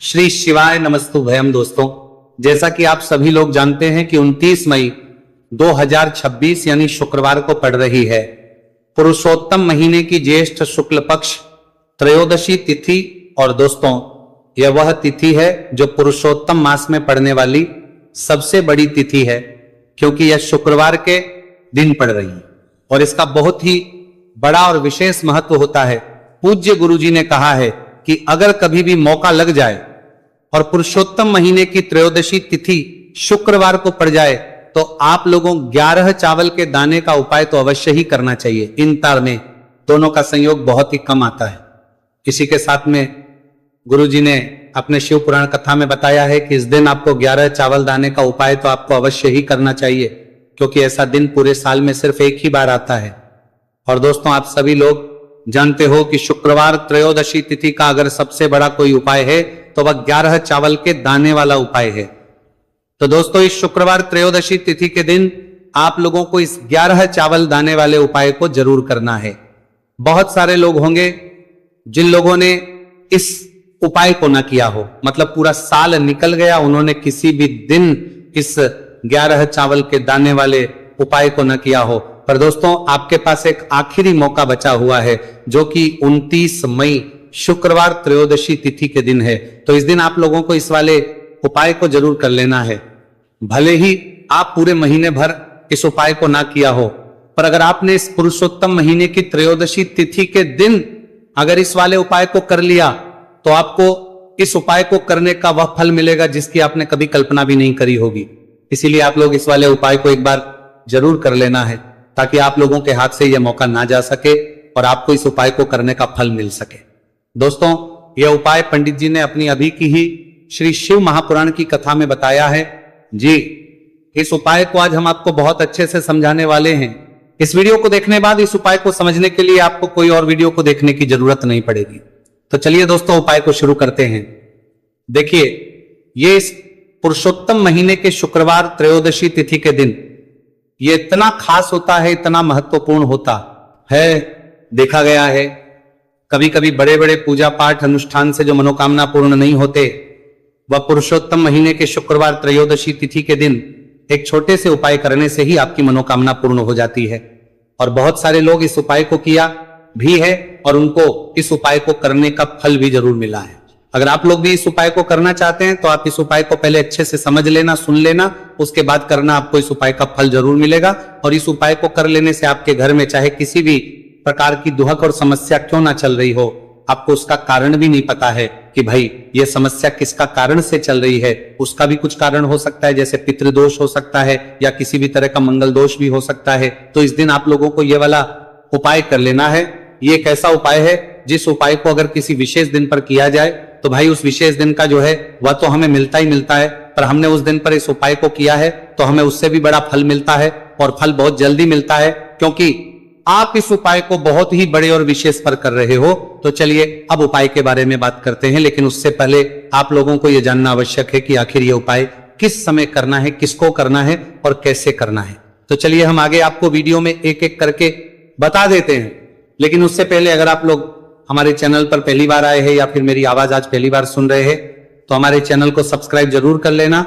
श्री शिवाय नमस्तु भयम। दोस्तों, जैसा कि आप सभी लोग जानते हैं कि 29 मई 2026 यानी शुक्रवार को पड़ रही है पुरुषोत्तम महीने की ज्येष्ठ शुक्ल पक्ष त्रयोदशी तिथि। और दोस्तों, यह वह तिथि है जो पुरुषोत्तम मास में पड़ने वाली सबसे बड़ी तिथि है, क्योंकि यह शुक्रवार के दिन पड़ रही है और इसका बहुत ही बड़ा और विशेष महत्व होता है। पूज्य गुरुजी ने कहा है कि अगर कभी भी मौका लग जाए और पुरुषोत्तम महीने की त्रयोदशी तिथि शुक्रवार को पड़ जाए तो आप लोगों 11 चावल के दाने का उपाय तो अवश्य ही करना चाहिए। इन तार में दोनों का संयोग बहुत ही कम आता है। इसी के साथ में गुरुजी ने अपने शिव पुराण कथा में बताया है कि इस दिन आपको 11 चावल दाने का उपाय तो आपको अवश्य ही करना चाहिए, क्योंकि ऐसा दिन पूरे साल में सिर्फ एक ही बार आता है। और दोस्तों, आप सभी लोग जानते हो कि शुक्रवार त्रयोदशी तिथि का अगर सबसे बड़ा कोई उपाय है तो वह 11 चावल के दाने वाला उपाय है। तो दोस्तों, इस शुक्रवार त्रयोदशी तिथि के दिन आप लोगों को इस 11 चावल दाने वाले उपाय को जरूर करना है। बहुत सारे लोग होंगे जिन लोगों ने इस उपाय को ना किया हो, मतलब पूरा साल निकल गया, उन्होंने किसी भी दिन इस 11 चावल के दाने वाले उपाय को न किया हो। पर दोस्तों, आपके पास एक आखिरी मौका बचा हुआ है जो कि 29 मई शुक्रवार त्रयोदशी तिथि के दिन है। तो इस दिन आप लोगों को इस वाले उपाय को जरूर कर लेना है। भले ही आप पूरे महीने भर इस उपाय को ना किया हो, पर अगर आपने इस पुरुषोत्तम महीने की त्रयोदशी तिथि के दिन अगर इस वाले उपाय को कर लिया तो आपको इस उपाय को करने का वह फल मिलेगा जिसकी आपने कभी कल्पना भी नहीं करी होगी। इसीलिए आप लोग इस वाले उपाय को एक बार जरूर कर लेना है, ताकि आप लोगों के हाथ से यह मौका ना जा सके और आपको इस उपाय को करने का फल मिल सके। दोस्तों, यह उपाय पंडित जी ने अपनी अभी की ही श्री शिव महापुराण की कथा में बताया है जी। इस उपाय को आज हम आपको बहुत अच्छे से समझाने वाले हैं। इस वीडियो को देखने बाद इस उपाय को समझने के लिए आपको कोई और वीडियो को देखने की जरूरत नहीं पड़ेगी। तो चलिए दोस्तों, उपाय को शुरू करते हैं। देखिए, ये इस पुरुषोत्तम महीने के शुक्रवार त्रयोदशी तिथि के दिन ये इतना खास होता है, इतना महत्वपूर्ण होता है। देखा गया है कभी कभी बड़े बड़े पूजा पाठ अनुष्ठान से जो मनोकामना पूर्ण नहीं होते, वह पुरुषोत्तम महीने के शुक्रवार त्रयोदशी तिथि के दिन एक छोटे से उपाय करने से ही आपकी मनोकामना पूर्ण हो जाती है। और बहुत सारे लोग इस उपाय को किया भी है और उनको इस उपाय को करने का फल भी जरूर मिला है। अगर आप लोग भी इस उपाय को करना चाहते हैं तो आप इस उपाय को पहले अच्छे से समझ लेना, सुन लेना, उसके बाद करना। आपको इस उपाय का फल जरूर मिलेगा। और इस उपाय को कर लेने से आपके घर में चाहे किसी भी प्रकार की दुहक और समस्या क्यों ना चल रही हो, आपको उसका कारण भी नहीं पता है कि भाई ये समस्या किसका कारण से चल रही है, उसका भी कुछ कारण हो सकता है, जैसे पितृदोष हो सकता है या किसी भी तरह का मंगल दोष भी हो सकता है। तो इस दिन आप लोगों को ये वाला उपाय कर लेना है। ये एक ऐसा उपाय है जिस उपाय को अगर किसी विशेष दिन पर किया जाए तो भाई उस विशेष दिन का जो है वह तो हमें मिलता ही मिलता है, पर हमने उस दिन पर इस उपाय को किया है तो हमें उससे भी बड़ा फल मिलता है, और फल बहुत जल्दी मिलता है, क्योंकि आप इस उपाय को बहुत ही बड़े और विशेष पर कर रहे हो। तो चलिए अब उपाय के बारे में बात करते हैं, लेकिन उससे पहले आप लोगों को यह जानना आवश्यक है कि आखिर यह उपाय किस समय करना है, किसको करना है और कैसे करना है। तो चलिए हम आगे आपको वीडियो में एक एक करके बता देते हैं। लेकिन उससे पहले अगर आप लोग हमारे चैनल पर पहली बार आए हैं या फिर मेरी आवाज आज पहली बार सुन रहे हैं तो हमारे चैनल को सब्सक्राइब जरूर कर लेना,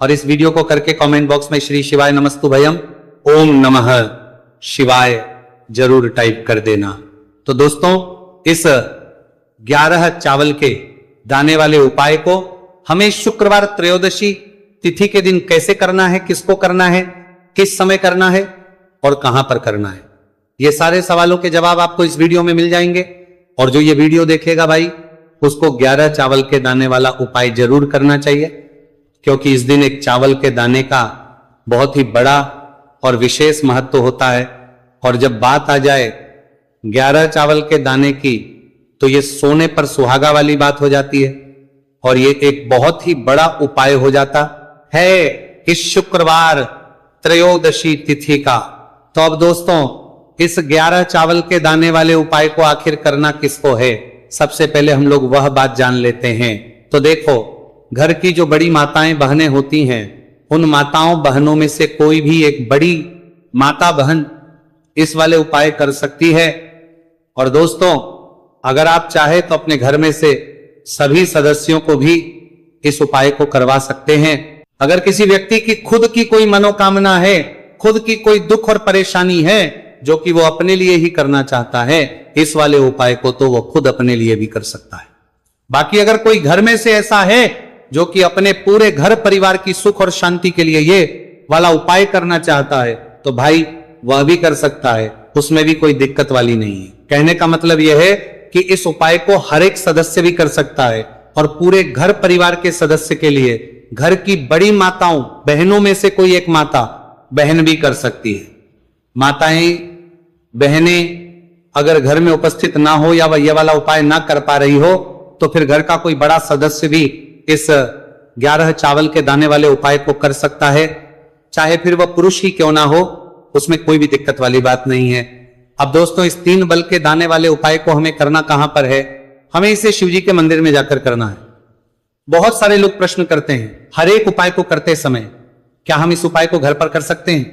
और इस वीडियो को करके कमेंट बॉक्स में श्री शिवाय नमस्तु भयम ओम नमः शिवाय जरूर टाइप कर देना। तो दोस्तों, इस 11 चावल के दाने वाले उपाय को हमें शुक्रवार त्रयोदशी तिथि के दिन कैसे करना है, किसको करना है, किस समय करना है और कहां पर करना है, ये सारे सवालों के जवाब आपको इस वीडियो में मिल जाएंगे। और जो ये वीडियो देखेगा भाई, उसको 11 चावल के दाने वाला उपाय जरूर करना चाहिए, क्योंकि इस दिन एक चावल के दाने का बहुत ही बड़ा और विशेष महत्व होता है। और जब बात आ जाए 11 चावल के दाने की, तो ये सोने पर सुहागा वाली बात हो जाती है और ये एक बहुत ही बड़ा उपाय हो जाता है इस शुक्रवार त्रयोदशी तिथि का। तो अब दोस्तों, इस 11 चावल के दाने वाले उपाय को आखिर करना किसको है, सबसे पहले हम लोग वह बात जान लेते हैं। तो देखो, घर की जो बड़ी माताएं बहनें होती हैं, उन माताओं बहनों में से कोई भी एक बड़ी माता बहन इस वाले उपाय कर सकती है। और दोस्तों, अगर आप चाहे तो अपने घर में से सभी सदस्यों को भी इस उपाय को करवा सकते हैं। अगर किसी व्यक्ति की खुद की कोई मनोकामना है, खुद की कोई दुख और परेशानी है जो कि वो अपने लिए ही करना चाहता है, इस वाले उपाय को तो वो खुद अपने लिए भी कर सकता है। बाकी अगर कोई घर में से ऐसा है जो कि अपने पूरे घर परिवार की सुख और शांति के लिए ये वाला उपाय करना चाहता है, तो भाई वह भी कर सकता है, उसमें भी कोई दिक्कत वाली नहीं है। कहने का मतलब यह है कि इस उपाय को हर एक सदस्य भी कर सकता है और पूरे घर परिवार के सदस्य के लिए, घर की बड़ी माताओं बहनों में से कोई एक माता बहन भी कर सकती है। माताएं बहनें अगर घर में उपस्थित ना हो या वह यह वाला उपाय ना कर पा रही हो, तो फिर घर का कोई बड़ा सदस्य भी इस 11 चावल के दाने वाले उपाय को कर सकता है, चाहे फिर वह पुरुष ही क्यों ना हो, उसमें कोई भी दिक्कत वाली बात नहीं है। अब दोस्तों, इस 3 बल के दाने वाले उपाय को हमें करना कहां पर है? हमें इसे शिवजी के मंदिर में जाकर करना है। बहुत सारे लोग प्रश्न करते हैं, हर एक उपाय को करते समय क्या हम इस उपाय को घर पर कर सकते हैं?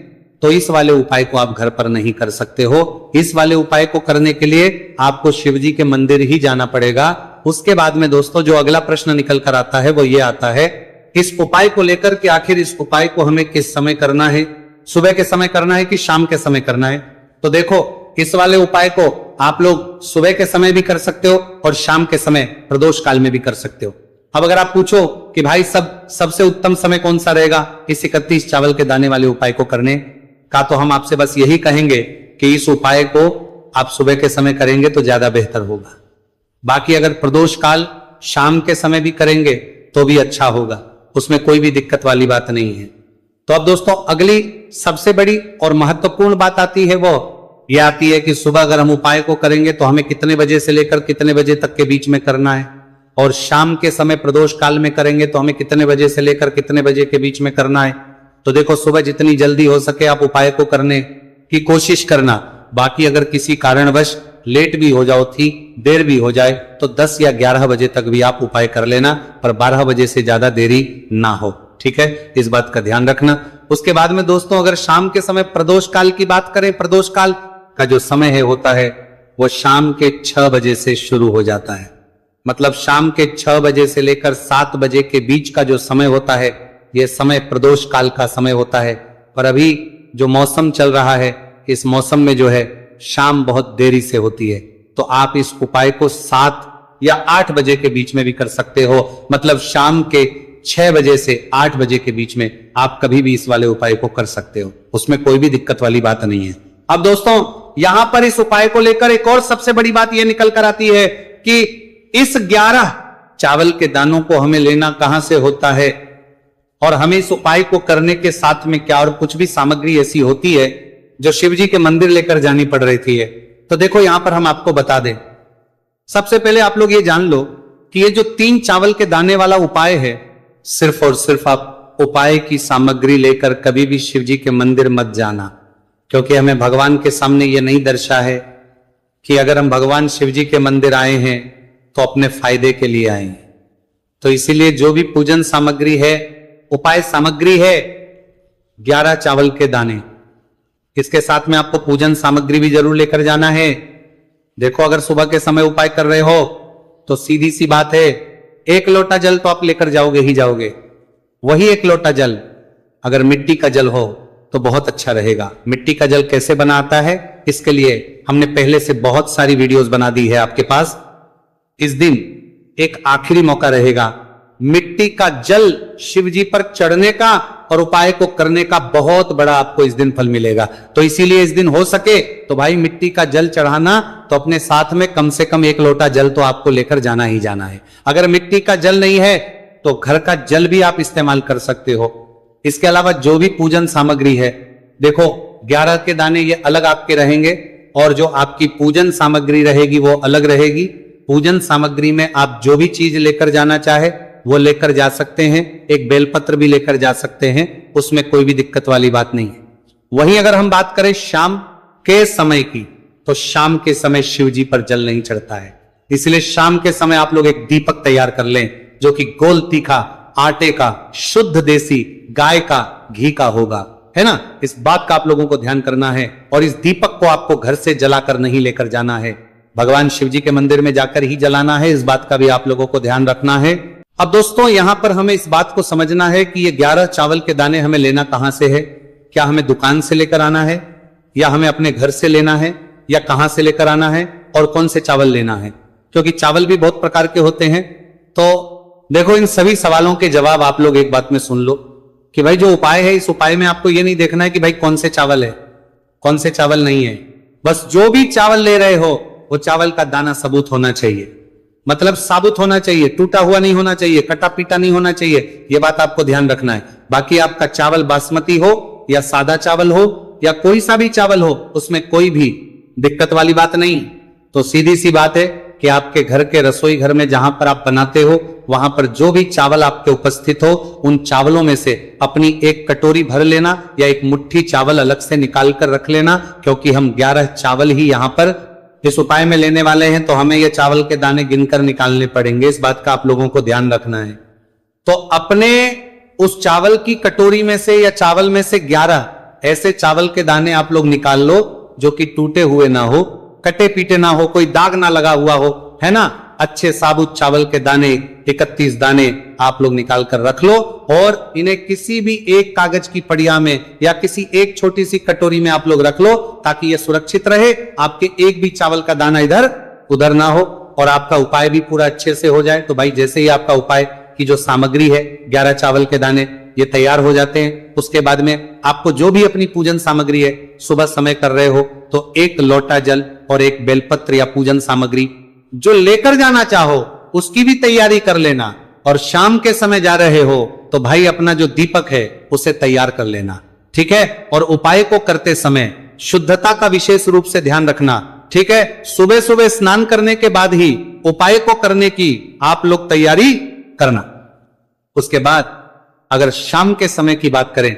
तो इस वाले उपाय को आप घर पर नहीं कर सकते हो। इस वाले उपाय को करने के लिए आपको शिवजी के मंदिर ही जाना पड़ेगा। उसके बाद में दोस्तों जो अगला प्रश्न निकल कर आता है वो ये आता है, इस उपाय को लेकर के आखिर इस उपाय को हमें किस समय करना है? सुबह के समय करना है कि शाम के समय करना है? तो देखो, इस वाले उपाय को आप लोग सुबह के समय भी कर सकते हो और शाम के समय प्रदोष काल में भी कर सकते हो। अब अगर आप पूछो कि भाई सबसे उत्तम समय कौन सा रहेगा इस 31 चावल के दाने वाले उपाय को करने का, तो हम आपसे बस यही कहेंगे कि इस उपाय को आप सुबह के समय करेंगे तो ज्यादा बेहतर होगा। बाकी अगर प्रदोष काल शाम के समय भी करेंगे तो भी अच्छा होगा, उसमें कोई भी दिक्कत वाली बात नहीं है। तो अब दोस्तों अगली सबसे बड़ी और महत्वपूर्ण बात आती है, वो ये आती है कि सुबह अगर हम उपाय को करेंगे तो हमें कितने बजे से लेकर कितने बजे तक के बीच में करना है, और शाम के समय प्रदोष काल में करेंगे तो हमें कितने बजे से लेकर कितने बजे के बीच में करना है। तो देखो, सुबह जितनी जल्दी हो सके आप उपाय को करने की कोशिश करना। बाकी अगर किसी कारणवश लेट भी हो जाओ, थी देर भी हो जाए, तो 10 या 11 बजे तक भी आप उपाय कर लेना, पर 12 बजे से ज्यादा देरी ना हो। ठीक है, इस बात का ध्यान रखना। उसके बाद में दोस्तों अगर शाम के समय प्रदोष काल की बात करें, प्रदोष काल का जो समय है होता है वो शाम के 6 बजे से शुरू हो जाता है। मतलब शाम के 6 बजे से लेकर 7 बजे के बीच का जो समय होता है, यह समय प्रदोष काल का समय होता है। पर अभी जो मौसम चल रहा है, इस मौसम में जो है शाम बहुत देरी से होती है, तो आप इस उपाय को 7 या 8 बजे के बीच में भी कर सकते हो। मतलब शाम के 6 बजे से 8 बजे के बीच में आप कभी भी इस वाले उपाय को कर सकते हो, उसमें कोई भी दिक्कत वाली बात नहीं है। अब दोस्तों यहां पर इस उपाय को लेकर एक और सबसे बड़ी बात यह निकल कर आती है कि इस 11 चावल के दानों को हमें लेना कहां से होता है, और हमें इस उपाय को करने के साथ में क्या और कुछ भी सामग्री ऐसी होती है जो शिवजी के मंदिर लेकर जानी पड़ रही थी। तो देखो यहां पर हम आपको बता दें। सबसे पहले आप लोग ये जान लो कि ये जो 3 चावल के दाने वाला उपाय है, सिर्फ और सिर्फ आप उपाय की सामग्री लेकर कभी भी शिवजी के मंदिर मत जाना, क्योंकि हमें भगवान के सामने ये नहीं दर्शा है कि अगर हम भगवान शिवजी के मंदिर आए हैं तो अपने फायदे के लिए आए हैं। तो इसीलिए जो भी पूजन सामग्री है, उपाय सामग्री है 11 चावल के दाने, इसके साथ में आपको पूजन सामग्री भी जरूर लेकर जाना है। देखो अगर सुबह के समय उपाय कर रहे हो तो सीधी सी बात है, 1 लोटा जल तो आप लेकर जाओगे ही जाओगे। वही 1 लोटा जल अगर मिट्टी का जल हो तो बहुत अच्छा रहेगा। मिट्टी का जल कैसे बनाता है, इसके लिए हमने पहले से बहुत सारी वीडियोस बना दी है आपके पास। इस दिन एक आखिरी मौका रहेगा मिट्टी का जल शिव जी पर चढ़ने का और उपाय को करने का, बहुत बड़ा आपको इस दिन फल मिलेगा। तो इसीलिए इस दिन हो सके तो भाई मिट्टी का जल चढ़ाना, तो अपने साथ में कम से कम 1 लोटा जल तो आपको लेकर जाना ही जाना है। अगर मिट्टी का जल नहीं है तो घर का जल भी आप इस्तेमाल कर सकते हो। इसके अलावा जो भी पूजन सामग्री है, देखो 11 के दाने ये अलग आपके रहेंगे और जो आपकी पूजन सामग्री रहेगी वो अलग रहेगी। पूजन सामग्री में आप जो भी चीज लेकर जाना चाहे वो लेकर जा सकते हैं। एक बेलपत्र भी लेकर जा सकते हैं, उसमें कोई भी दिक्कत वाली बात नहीं है। वहीं अगर हम बात करें शाम के समय की, तो शाम के समय शिव जी पर जल नहीं चढ़ता है, इसलिए शाम के समय आप लोग एक दीपक तैयार कर लें जो कि गोल तीखा आटे का, शुद्ध देसी गाय का घी का होगा, है ना। इस बात का आप लोगों को ध्यान करना है। और इस दीपक को आपको घर से जलाकर नहीं लेकर जाना है, भगवान शिव जी के मंदिर में जाकर ही जलाना है, इस बात का भी आप लोगों को ध्यान रखना है। अब दोस्तों यहां पर हमें इस बात को समझना है कि ये 11 चावल के दाने हमें लेना कहां से है। क्या हमें दुकान से लेकर आना है, या हमें अपने घर से लेना है, या कहां से लेकर आना है, और कौन से चावल लेना है, क्योंकि चावल भी बहुत प्रकार के होते हैं। तो देखो इन सभी सवालों के जवाब आप लोग एक बात में सुन लो कि भाई जो उपाय है, इस उपाय में आपको ये नहीं देखना है कि भाई कौन से चावल है, कौन से चावल नहीं है। बस जो भी चावल ले रहे हो वो चावल का दाना सबूत होना चाहिए, मतलब साबुत होना चाहिए, टूटा हुआ नहीं होना चाहिए, कटा पीटा नहीं होना चाहिए। यह बात आपको ध्यान रखना है। बाकी आपका चावल बासमती हो या सादा चावल हो या कोई सा भी चावल हो, उसमें कोई भी दिक्कत वाली बात नहीं। तो सीधी सी बात है कि आपके घर के रसोई घर में जहां पर आप बनाते हो, वहां पर जो भी चावल आपके उपस्थित हो, उन चावलों में से अपनी एक कटोरी भर लेना या एक मुट्ठी चावल अलग से निकाल कर रख लेना, क्योंकि हम 11 चावल ही यहां पर इस उपाय में लेने वाले हैं। तो हमें ये चावल के दाने गिनकर निकालने पड़ेंगे, इस बात का आप लोगों को ध्यान रखना है। तो अपने उस चावल की कटोरी में से या चावल में से 11 ऐसे चावल के दाने आप लोग निकाल लो जो कि टूटे हुए ना हो, कटे पीटे ना हो, कोई दाग ना लगा हुआ हो, है ना। अच्छे साबुत चावल के दाने 31 दाने आप लोग निकाल कर रख लो, और इन्हें किसी भी एक कागज की पड़िया में या किसी एक छोटी सी कटोरी में आप लोग रख लो, ताकि यह सुरक्षित रहे, आपके एक भी चावल का दाना इधर उधर ना हो और आपका उपाय भी पूरा अच्छे से हो जाए। तो भाई जैसे ही आपका उपाय की जो सामग्री है, 11 चावल के दाने ये तैयार हो जाते हैं, उसके बाद में आपको जो भी अपनी पूजन सामग्री है, सुबह समय कर रहे हो तो एक लोटा जल और एक बेलपत्र या पूजन सामग्री जो लेकर जाना चाहो उसकी भी तैयारी कर लेना। और शाम के समय जा रहे हो तो भाई अपना जो दीपक है उसे तैयार कर लेना, ठीक है। और उपाय को करते समय शुद्धता का विशेष रूप से ध्यान रखना, ठीक है। सुबह सुबह स्नान करने के बाद ही उपाय को करने की आप लोग तैयारी करना। उसके बाद अगर शाम के समय की बात करें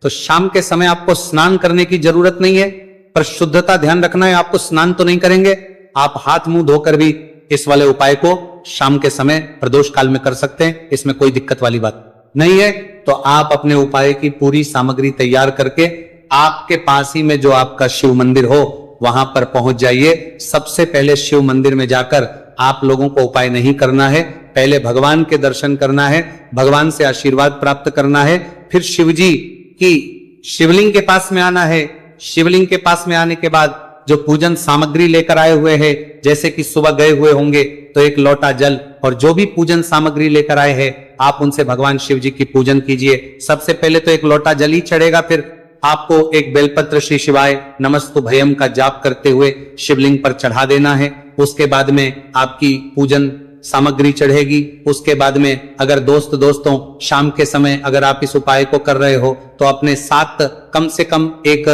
तो शाम के समय आपको स्नान करने की जरूरत नहीं है, पर शुद्धता ध्यान रखना है। आपको स्नान तो नहीं करेंगे, आप हाथ मुंह धोकर भी इस वाले उपाय को शाम के समय प्रदोष काल में कर सकते हैं, इसमें कोई दिक्कत वाली बात नहीं है। तो आप अपने उपाय की पूरी सामग्री तैयार करके आपके पास ही में जो आपका शिव मंदिर हो वहां पर पहुंच जाइए। सबसे पहले शिव मंदिर में जाकर आप लोगों को उपाय नहीं करना है, पहले भगवान के दर्शन करना है, भगवान से आशीर्वाद प्राप्त करना है, फिर शिव जी की शिवलिंग के पास में आना है। शिवलिंग के पास में आने के बाद जो पूजन सामग्री लेकर आए हुए हैं, जैसे कि सुबह गए हुए होंगे तो एक लोटा जल और जो भी पूजन सामग्री लेकर आए हैं आप उनसे भगवान शिव जी की पूजन कीजिए। सबसे पहले तो एक लोटा जल ही चढ़ेगा, फिर आपको एक बेलपत्र श्री शिवाय नमस्तु भयम का जाप करते हुए शिवलिंग पर चढ़ा देना है। उसके बाद में आपकी पूजन सामग्री चढ़ेगी। उसके बाद में अगर दोस्तों शाम के समय अगर आप इस उपाय को कर रहे हो तो अपने साथ कम से कम एक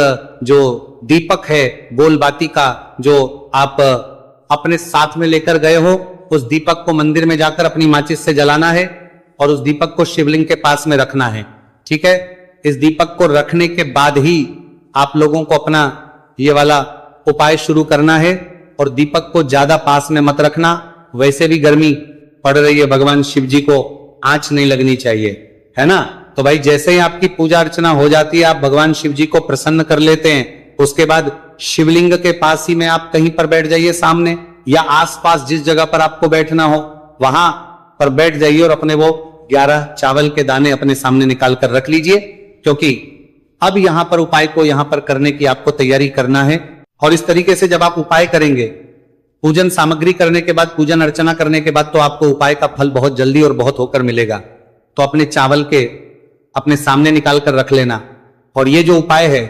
जो दीपक है गोलबाती का जो आप अपने साथ में लेकर गए हो, उस दीपक को मंदिर में जाकर अपनी माचिस से जलाना है और उस दीपक को शिवलिंग के पास में रखना है, ठीक है। इस दीपक को रखने के बाद ही आप लोगों को अपना ये वाला उपाय शुरू करना है। और दीपक को ज्यादा पास में मत रखना, वैसे भी गर्मी पड़ रही है, भगवान शिव जी को आंच नहीं लगनी चाहिए, है ना। तो भाई जैसे ही आपकी पूजा अर्चना हो जाती है, आप भगवान शिव जी को प्रसन्न कर लेते हैं, उसके बाद शिवलिंग के पास ही में आप कहीं पर बैठ जाइए सामने, या आसपास जिस जगह पर आपको बैठना हो वहां पर बैठ जाइए और अपने वो 11 चावल के दाने अपने सामने निकाल कर रख लीजिए, क्योंकि अब यहां पर उपाय को यहां पर करने की आपको तैयारी करना है। और इस तरीके से जब आप उपाय करेंगे, पूजन सामग्री करने के बाद, पूजन अर्चना करने के बाद, तो आपको उपाय का फल बहुत जल्दी और बहुत होकर मिलेगा। तो अपने चावल के अपने सामने निकाल कर रख लेना। और ये जो उपाय है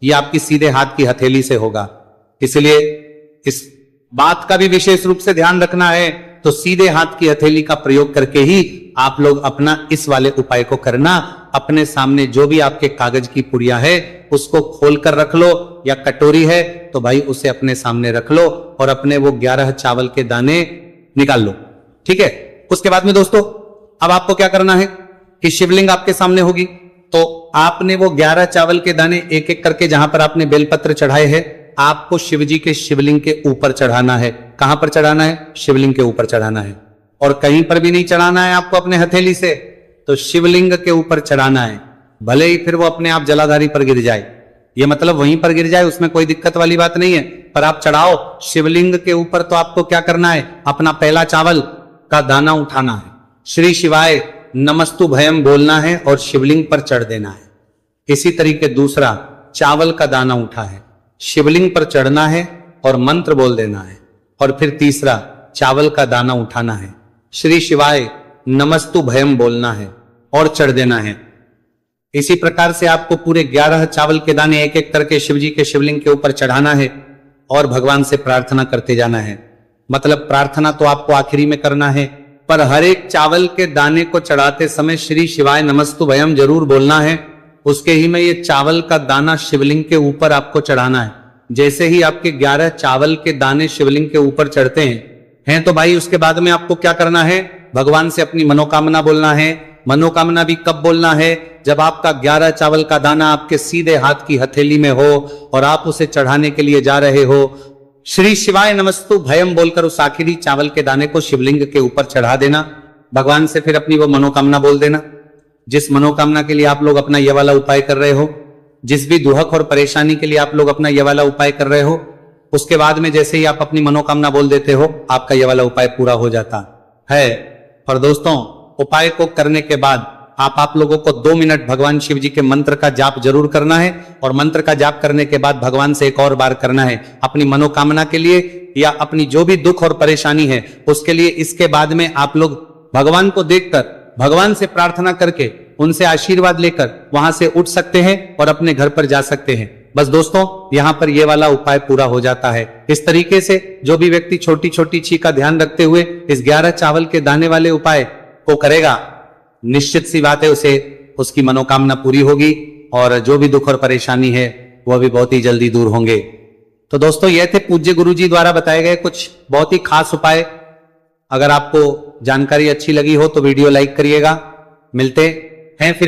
ये आपकी सीधे हाथ की हथेली से होगा, इसलिए इस बात का भी विशेष रूप से ध्यान रखना है। तो सीधे हाथ की हथेली का प्रयोग करके ही आप लोग अपना इस वाले उपाय को करना। अपने सामने जो भी आपके कागज की पुड़िया है उसको खोल कर रख लो, या कटोरी है तो भाई उसे अपने सामने रख लो और अपने वो 11 चावल के दाने निकाल लो, ठीक है। उसके बाद में दोस्तों अब आपको क्या करना है कि शिवलिंग आपके सामने होगी, तो आपने वो 11 चावल के दाने एक एक करके जहां पर आपने बेलपत्र चढ़ाए हैं आपको शिवजी के शिवलिंग के ऊपर चढ़ाना है। कहां पर चढ़ाना है? शिवलिंग के ऊपर चढ़ाना है। और कहीं पर भी नहीं चढ़ाना है आपको अपने हथेली से, तो शिवलिंग के ऊपर चढ़ाना है, भले ही फिर वो अपने आप जलाधारी पर गिर जाए, ये मतलब वहीं पर गिर जाए, उसमें कोई दिक्कत वाली बात नहीं है, पर आप चढ़ाओ शिवलिंग के ऊपर तो आपको क्या करना है, अपना पहला चावल का दाना उठाना है, श्री शिवाय नमस्तु भयम बोलना है और शिवलिंग पर चढ़ देना है। इसी तरीके दूसरा, चावल का दाना उठा है, शिवलिंग पर चढ़ना है और मंत्र बोल देना है। और फिर तीसरा, चावल का दाना उठाना है, श्री शिवाय नमस्तु भयम बोलना है और चढ़ देना है। इसी प्रकार से आपको पूरे 11 चावल के दाने एक एक करके शिव जी के शिवलिंग के ऊपर चढ़ाना है और भगवान से प्रार्थना करते जाना है। मतलब प्रार्थना तो आपको आखिरी में करना है, पर हर एक चावल के दाने को चढ़ाते समय श्री शिवाय नमस्तु भयम जरूर बोलना है। उसके ही में ये चावल का दाना शिवलिंग के ऊपर आपको चढ़ाना है। जैसे ही आपके 11 चावल के दाने शिवलिंग के ऊपर चढ़ते हैं तो भाई उसके बाद में आपको क्या करना है, भगवान से अपनी मनोकामना बोलना है। मनोकामना भी कब बोलना है, जब आपका 11 चावल का दाना आपके सीधे हाथ की हथेली में हो और आप उसे चढ़ाने के लिए जा रहे हो। श्री शिवाय नमस्तु भयम बोलकर उस आखिरी चावल के दाने को शिवलिंग के ऊपर चढ़ा देना। भगवान से फिर अपनी वो मनोकामना बोल देना, जिस मनोकामना के लिए आप लोग अपना ये वाला उपाय कर रहे हो, जिस भी दुहक और परेशानी के लिए आप लोग अपना ये वाला उपाय कर रहे हो, उसके बाद में जैसे ही आप अपनी मनोकामना बोल देते हो, आपका ये वाला उपाय पूरा हो जाता है। और दोस्तों, उपाय को करने के बाद आप लोगों को 2 मिनट भगवान शिव जी के मंत्र का जाप जरूर करना है। और मंत्र का जाप करने के बाद भगवान से एक और बार करना है अपनी मनोकामना के लिए या अपनी जो भी दुख और परेशानी है उसके लिए। इसके बाद में आप लोग भगवान को देखकर, भगवान से प्रार्थना करके, उनसे आशीर्वाद लेकर वहां से उठ सकते हैं और अपने घर पर जा सकते हैं। बस दोस्तों, यहाँ पर ये वाला उपाय पूरा हो जाता है। इस तरीके से जो भी व्यक्ति छोटी छोटी चीज का ध्यान रखते हुए इस 11 चावल के दाने वाले उपाय को करेगा, निश्चित सी बात है उसे उसकी मनोकामना पूरी होगी और जो भी दुख और परेशानी है वह भी बहुत ही जल्दी दूर होंगे। तो दोस्तों, ये थे पूज्य गुरु जी द्वारा बताए गए कुछ बहुत ही खास उपाय। अगर आपको जानकारी अच्छी लगी हो तो वीडियो लाइक करिएगा। मिलते हैं फिर